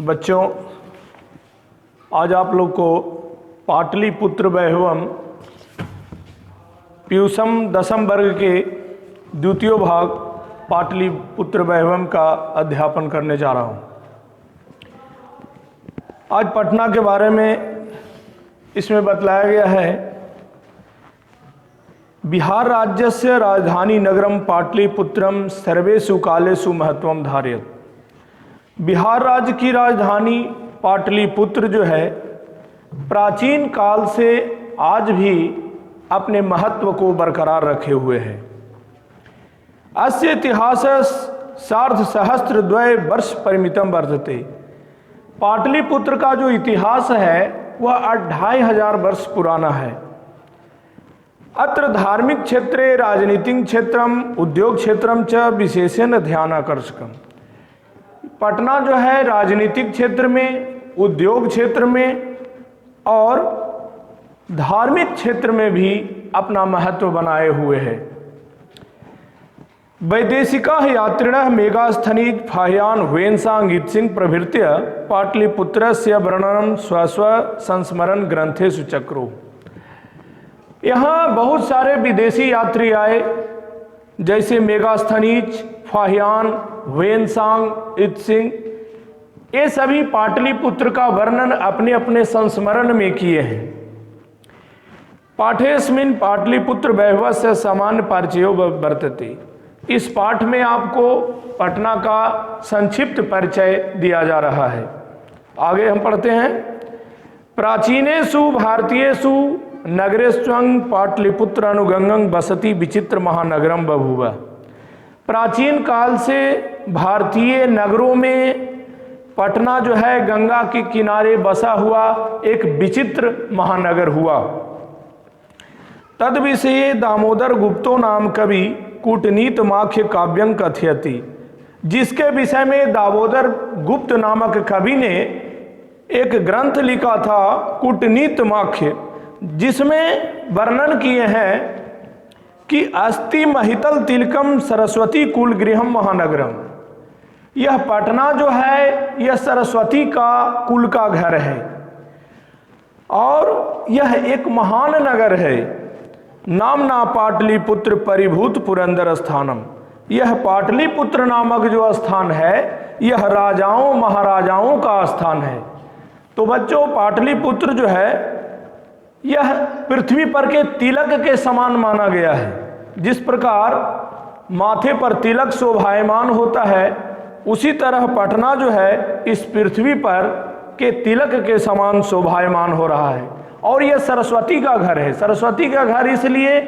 बच्चों, आज आप लोग को पाटलिपुत्र वैभवम पीयूषम दसम वर्ग के द्वितीय भाग पाटलिपुत्र वैभवम का अध्यापन करने जा रहा हूँ। आज पटना के बारे में इसमें बतलाया गया है, बिहार राज्यस्य राजधानी नगरम पाटलिपुत्रम सर्वेषु कालेषु महत्वम धारयत्। बिहार राज्य की राजधानी पाटलिपुत्र जो है प्राचीन काल से आज भी अपने महत्व को बरकरार रखे हुए है। अस्य इतिहास सार्ध सहस्त्र द्वय वर्ष परिमितम वर्तते। पाटलिपुत्र का जो इतिहास है वह 2500 वर्ष पुराना है। अत्र धार्मिक क्षेत्रे राजनीतिक क्षेत्रम उद्योग क्षेत्रम च विशेषण ध्यानाकर्षकम। पटना जो है राजनीतिक क्षेत्र में, उद्योग क्षेत्र में और धार्मिक क्षेत्र में भी अपना महत्व बनाए हुए है। वैदेशिका यात्रिणः मेगास्थनीज फाह्यान हुएन्सांग इत्सिंह प्रभृत्य पाटलिपुत्रस्य वर्णनम स्वस्व संस्मरण ग्रंथेषु चक्रो। यहाँ बहुत सारे विदेशी यात्री आए, जैसे मेगास्थनीज, फाह्यान, हुएन्सांग इत्सिंह, ये सभी पाटलिपुत्र का वर्णन अपने अपने संस्मरण में किए हैं। पाठेस्मिन् पाटलिपुत्र वैभवस्य सामान्य परिचयो वर्तते। इस पाठ में आपको पटना का संक्षिप्त परिचय दिया जा रहा है। आगे हम पढ़ते हैं। प्राचीनेषु भारतीयेषु नगरेष्वं पाटलिपुत्र अनुगंगं बसति विचित्र महानगरम बभूव। प्राचीन काल से भारतीय नगरों में पटना जो है गंगा के किनारे बसा हुआ एक विचित्र महानगर हुआ। तद विषये दामोदर गुप्तो नाम कवि कूटनीतमाख्य काव्यं कथयति। जिसके विषय में दामोदर गुप्त नामक कवि ने एक ग्रंथ लिखा था कूटनीतमाख्य, जिसमें वर्णन किए हैं कि अस्ति महितल तिलकम सरस्वती कुल गृहम महानगरम। यह पटना जो है यह सरस्वती का कुल का घर है और यह एक महान नगर है। नामना पाटलिपुत्र परिभूत पुरंदर स्थानम। यह पाटलिपुत्र नामक जो स्थान है यह राजाओं महाराजाओं का स्थान है। तो बच्चों, पाटलिपुत्र जो है यह पृथ्वी पर के तिलक के समान माना गया है। जिस प्रकार माथे पर तिलक शोभायमान होता है, उसी तरह पटना जो है इस पृथ्वी पर के तिलक के समान शोभायमान हो रहा है। और यह सरस्वती का घर है। सरस्वती का घर इसलिए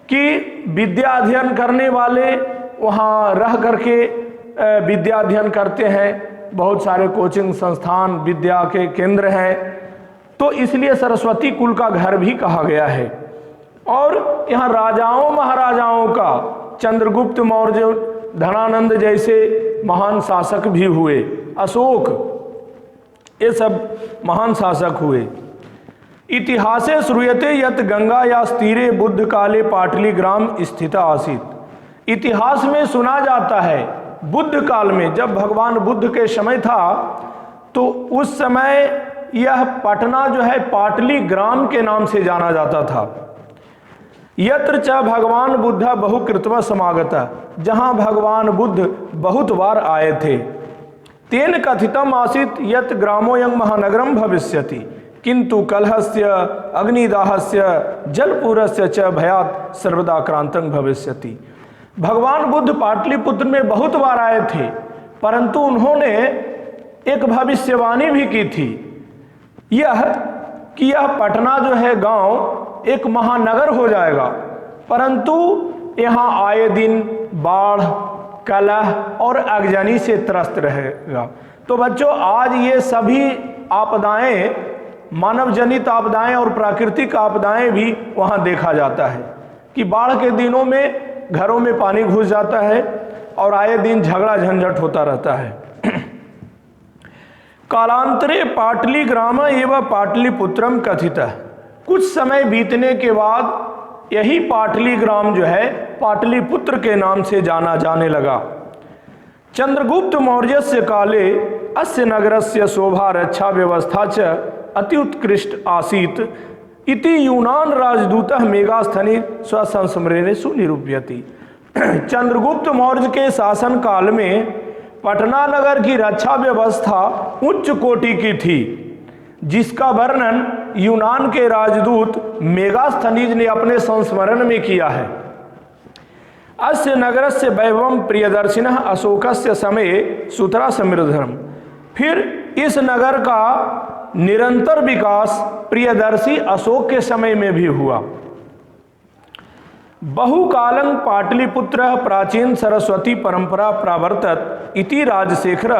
कि विद्या अध्ययन करने वाले वहाँ रह करके विद्या अध्ययन करते हैं। बहुत सारे कोचिंग संस्थान विद्या के केंद्र हैं, तो इसलिए सरस्वती कुल का घर भी कहा गया है। और यहाँ राजाओं महाराजाओं का, चंद्रगुप्त मौर्य, धनानंद जैसे महान शासक भी हुए, अशोक, ये सब महान शासक हुए। इतिहासे श्रूयते यत गंगा या तीरे बुद्ध काले पाटली ग्राम स्थिता आसीत। इतिहास में सुना जाता है बुद्ध काल में, जब भगवान बुद्ध के समय था, तो उस समय यह पटना जो है पाटली ग्राम के नाम से जाना जाता था। यत्र च भगवान बुद्ध बहुकृतव समागता। जहाँ भगवान बुद्ध बहुत बार आए थे। तेन कथितम आसीत यत ग्रामोयं महानगरम भविष्यति किंतु कलहस्य अग्निदाहस्य जलपूरस्य च भयात सर्वदा क्रांतं भविष्यति। भगवान बुद्ध पाटलिपुत्र में बहुत बार आए थे, परंतु उन्होंने एक भविष्यवाणी भी की थी, यह कि यह पटना जो है गांव एक महानगर हो जाएगा, परंतु यहाँ आए दिन बाढ़, कलह और अगजनी से त्रस्त रहेगा। तो बच्चों, आज ये सभी आपदाएं, मानव जनित आपदाएं और प्राकृतिक आपदाएं भी वहाँ देखा जाता है कि बाढ़ के दिनों में घरों में पानी घुस जाता है और आए दिन झगड़ा झंझट होता रहता है। कालांतरे पाटली ग्राम एवं पाटलिपुत्रम कथित। कुछ समय बीतने के बाद यही पाटली ग्राम जो है पाटलिपुत्र के नाम से जाना जाने लगा। चंद्रगुप्त मौर्य से काले अस्य नगरस्य शोभा रक्षा व्यवस्था च अति उत्कृष्ट आसीत् इति यूनान राजदूतः मेगास्थनी स्वसंस्मरणेषु निरूपयति। चंद्रगुप्त मौर्य के शासन काल में पटना नगर की रक्षा व्यवस्था उच्च कोटि की थी, जिसका वर्णन यूनान के राजदूत मेगास्थनीज ने अपने संस्मरण में किया है। अस्य नगरस्य वैभवं प्रियदर्शिनः अशोकस्य समय सुतरा समृद्धम्। फिर इस नगर का निरंतर विकास प्रियदर्शी अशोक के समय में भी हुआ। बहुकालं पाटलिपुत्र प्राचीन सरस्वती परंपरा प्रावर्तत इति राजशेखर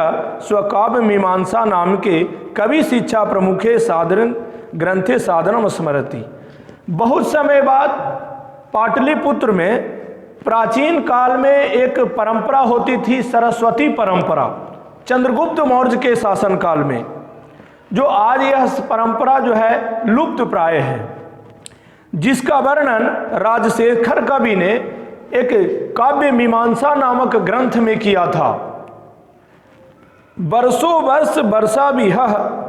स्वकाव्य मीमांसा नाम के कवि शिक्षा प्रमुखे साधन ग्रंथे साधनम स्मरति। बहुत समय बाद पाटलिपुत्र में प्राचीन काल में एक परंपरा होती थी, सरस्वती परंपरा, चंद्रगुप्त मौर्य के शासन काल में, जो आज यह परंपरा जो है लुप्त प्राय है, जिसका वर्णन राजशेखर कवि ने एक काव्य मीमांसा नामक ग्रंथ में किया था। वर्षों वर्ष वर्षा विह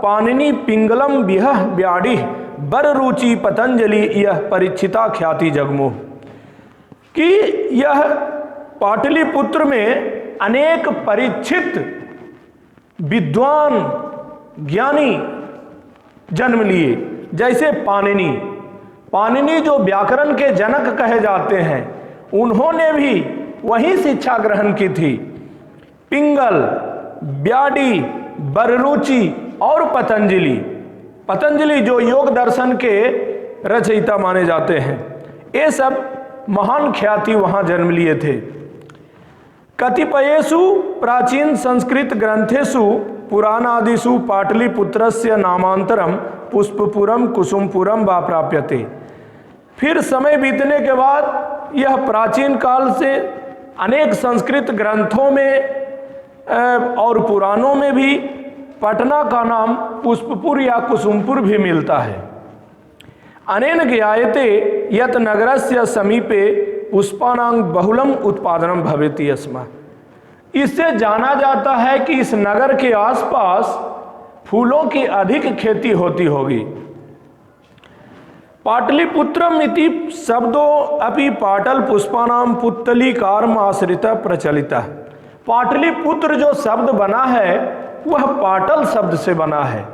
पाणिनि पिंगलम विह व्याड़ी बर रुचि पतंजलि यह परीक्षिता ख्याति जगमोह, कि यह पाटलिपुत्र में अनेक परीक्षित विद्वान ज्ञानी जन्म लिए, जैसे पाणिनि जो व्याकरण के जनक कहे जाते हैं, उन्होंने भी वही शिक्षा ग्रहण की थी। पिंगल, व्याडी, बररुचि और पतंजलि जो योग दर्शन के रचयिता माने जाते हैं, ये सब महान ख्याति वहां जन्म लिए थे। कतिपयेषु प्राचीन संस्कृत ग्रंथेषु पुराणादिषु पाटलिपुत्रस्य नामांतरम पुष्पपुरम कुसुमपुरम वा प्राप्यते। फिर समय बीतने के बाद यह प्राचीन काल से अनेक संस्कृत ग्रंथों में और पुराणों में भी पटना का नाम पुष्पपुर या कुसुमपुर भी मिलता है। अनेन ज्ञायते यत नगरस्य समीपे पुष्पानां बहुलम उत्पादनम भवेति स्म। इससे जाना जाता है कि इस नगर के आसपास फूलों की अधिक खेती होती होगी। पाटलिपुत्रम इति शब्दो अपि पाटल पुष्पानाम पुत्तलीकारम आश्रित प्रचलित। पाटलिपुत्र जो शब्द बना है वह पाटल शब्द से बना है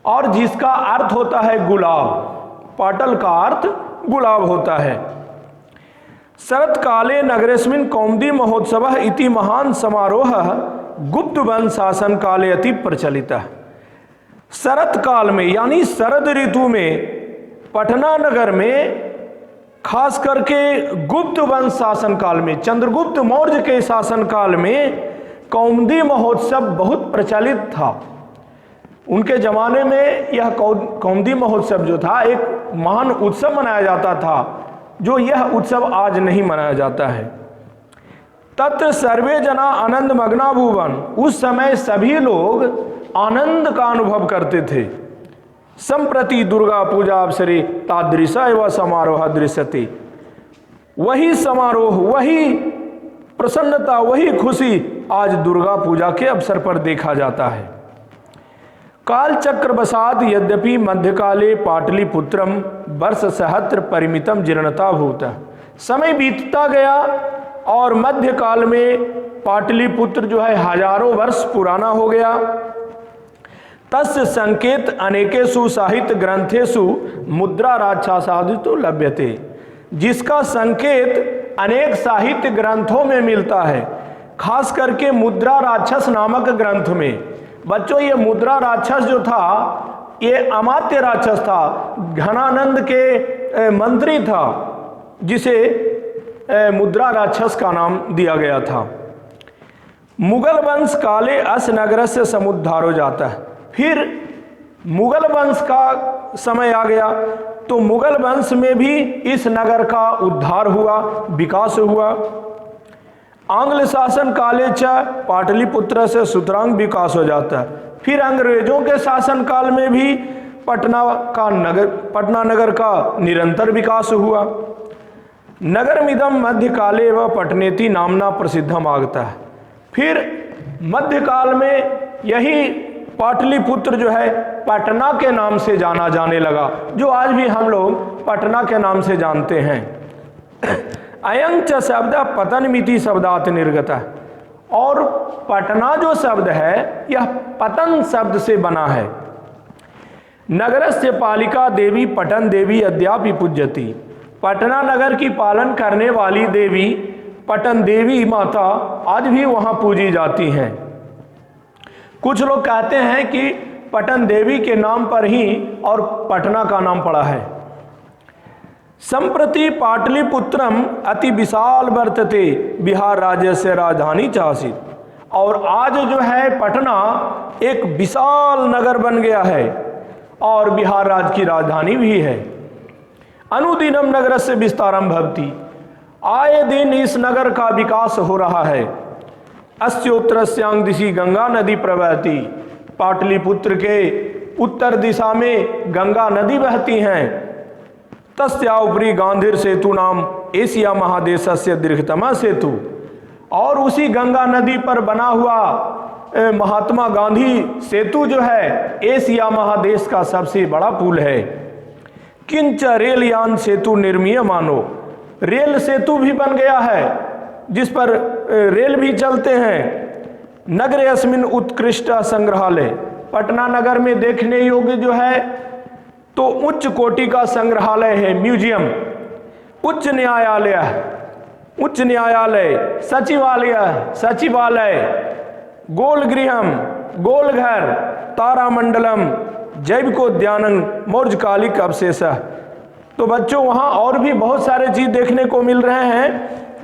और जिसका अर्थ होता है गुलाब। पाटल का अर्थ गुलाब होता है। शरत काले नगरेस्मिन् कौमुदी महोत्सव इति महान समारोह गुप्त वंश शासन काले अति प्रचलित। शरत काल में यानी शरद ऋतु में पटना नगर में खास करके गुप्त वंश शासन काल में, चंद्रगुप्त मौर्य के शासन काल में कौमुदी महोत्सव बहुत प्रचलित था। उनके ज़माने में यह कौमुदी महोत्सव जो था एक महान उत्सव मनाया जाता था, जो यह उत्सव आज नहीं मनाया जाता है। तत्र सर्वे जना आनंद मग्ना भुवन। उस समय सभी लोग आनंद का अनुभव करते थे। संप्रति दुर्गा पूजा अवसरे तादृशा एवं समारोह दृश्यते। वही समारोह, वही प्रसन्नता, वही खुशी आज दुर्गा पूजा के अवसर पर देखा जाता है। काल चक्रवशात यद्यपि मध्यकाले पाटलिपुत्रम वर्ष सहस्त्र परिमितम जीर्णता भूत। समय बीतता गया और मध्यकाल में पाटलिपुत्र जो है हजारों वर्ष पुराना हो गया। तस्य संकेत अनेकेषु साहित्य ग्रंथेषु मुद्रा राक्षसादितो लभ्यते। जिसका संकेत अनेक साहित्य ग्रंथों में मिलता है, खास करके मुद्रा राक्षस नामक ग्रंथ में। बच्चों, ये मुद्रा राक्षस जो था ये अमात्य राक्षस था, घनानंद के मंत्री था, जिसे मुद्रा राक्षस का नाम दिया गया था। मुगल वंश काले अस नगर से समुद्धारो जाता है। फिर मुगल वंश का समय आ गया तो मुगल वंश में भी इस नगर का उद्धार हुआ, विकास हुआ। आंग्ल शासन काले च पाटलिपुत्र से सुतरांग विकास हो जाता है। फिर अंग्रेजों के शासन काल में भी पटना नगर का निरंतर विकास हुआ। नगरमिदम मध्यकाले व पटनेति नामना प्रसिद्धम आगता है। फिर मध्यकाल में यही पाटलिपुत्र जो है पटना के नाम से जाना जाने लगा, जो आज भी हम लोग पटना के नाम से जानते हैं। अयं च शब्द पतनमिति शब्दात् निर्गतः, और पटना जो शब्द है यह पतन शब्द से बना है। नगरस्य पालिका देवी पटन देवी अद्यापि पूज्यति, पटना नगर की पालन करने वाली देवी पटन देवी माता आज भी वहाँ पूजी जाती हैं। कुछ लोग कहते हैं कि पटन देवी के नाम पर ही और पटना का नाम पड़ा है। संप्रति पाटलिपुत्रम अति विशाल वर्तते बिहार राज्य से राजधानी चासित, और आज जो है पटना एक विशाल नगर बन गया है और बिहार राज्य की राजधानी भी है। अनुदिनम नगर से विस्तारम भवति, आए दिन इस नगर का विकास हो रहा है। अस्योत्तरस्यांग दिशि गंगा नदी प्रवहति, पाटलिपुत्र के उत्तर दिशा में गंगा नदी बहती हैं। तस्या उपरी गांधीर सेतु नाम एशिया महादेशस्य दीर्घतम सेतु, और उसी गंगा नदी पर बना हुआ महात्मा गांधी सेतु जो है एशिया महादेश का सबसे बड़ा पुल है। किंच रेल यान सेतु निर्मीय मानो, रेल सेतु भी बन गया है जिस पर रेल भी चलते हैं। नगरे अस्मिन उत्कृष्ट संग्रहालय, पटना नगर में देखने योग्य जो है तो उच्च कोटि का संग्रहालय है, म्यूजियम, उच्च न्यायालय, सचिवालय, गोल गृहम, गोलघर, तारामंडलम, जैविकोद्यानम, मौर्जकालिक अवशेष। तो बच्चों वहाँ और भी बहुत सारे चीज देखने को मिल रहे हैं,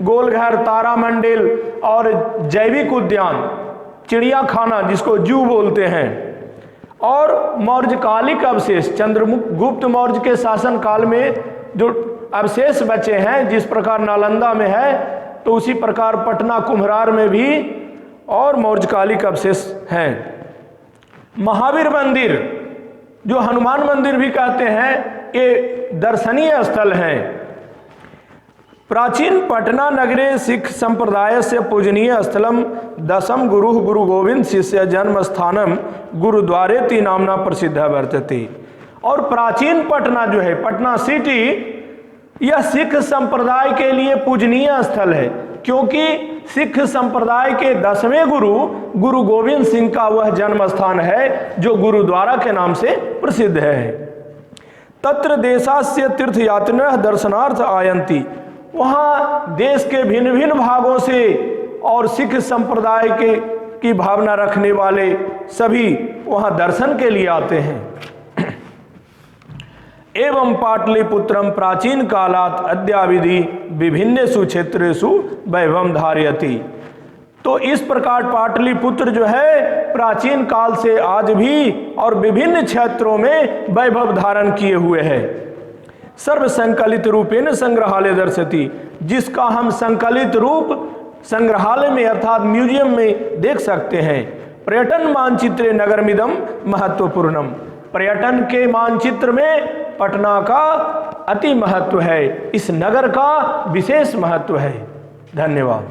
गोलघर, तारामंडल और जैविक उद्यान, चिड़ियाखाना जिसको जू बोलते हैं, और मौर्जकालिक अवशेष, चंद्रगुप्त मौर्य के शासन काल में जो अवशेष बचे हैं, जिस प्रकार नालंदा में है तो उसी प्रकार पटना कुम्हरार में भी और मौर्जकालिक अवशेष हैं। महावीर मंदिर, जो हनुमान मंदिर भी कहते हैं, ये दर्शनीय स्थल हैं। प्राचीन पटना नगरे सिख संप्रदाय से पूजनीय स्थलम दशम गुरु गुरु गोविंद शिष्य जन्म स्थानम गुरुद्वारेति नामना प्रसिद्ध वर्तते। और प्राचीन पटना जो है, पटना सिटी, यह सिख संप्रदाय के लिए पूजनीय स्थल है, क्योंकि सिख संप्रदाय के 10वें गुरु गुरु गोविंद सिंह का वह जन्म स्थान है जो गुरुद्वारा के नाम से प्रसिद्ध है। तत्र देशास्य तीर्थयात्रिनः दर्शनार्थ आयन्ति, वहाँ देश के भिन्न भिन्न भागों से और सिख संप्रदाय की भावना रखने वाले सभी वहाँ दर्शन के लिए आते हैं। एवं पाटलिपुत्रम प्राचीन कालात् अद्याविधि विभिन्नेषु क्षेत्रेषु वैभवं धारयति। तो इस प्रकार पाटलिपुत्र जो है प्राचीन काल से आज भी और विभिन्न क्षेत्रों में वैभव धारण किए हुए है। सर्व संकलित रूपेण संग्रहालय दर्शति, जिसका हम संकलित रूप संग्रहालय में अर्थात म्यूजियम में देख सकते हैं। पर्यटन मानचित्रे नगरमिदं महत्वपूर्णम, पर्यटन के मानचित्र में पटना का अति महत्व है, इस नगर का विशेष महत्व है। धन्यवाद।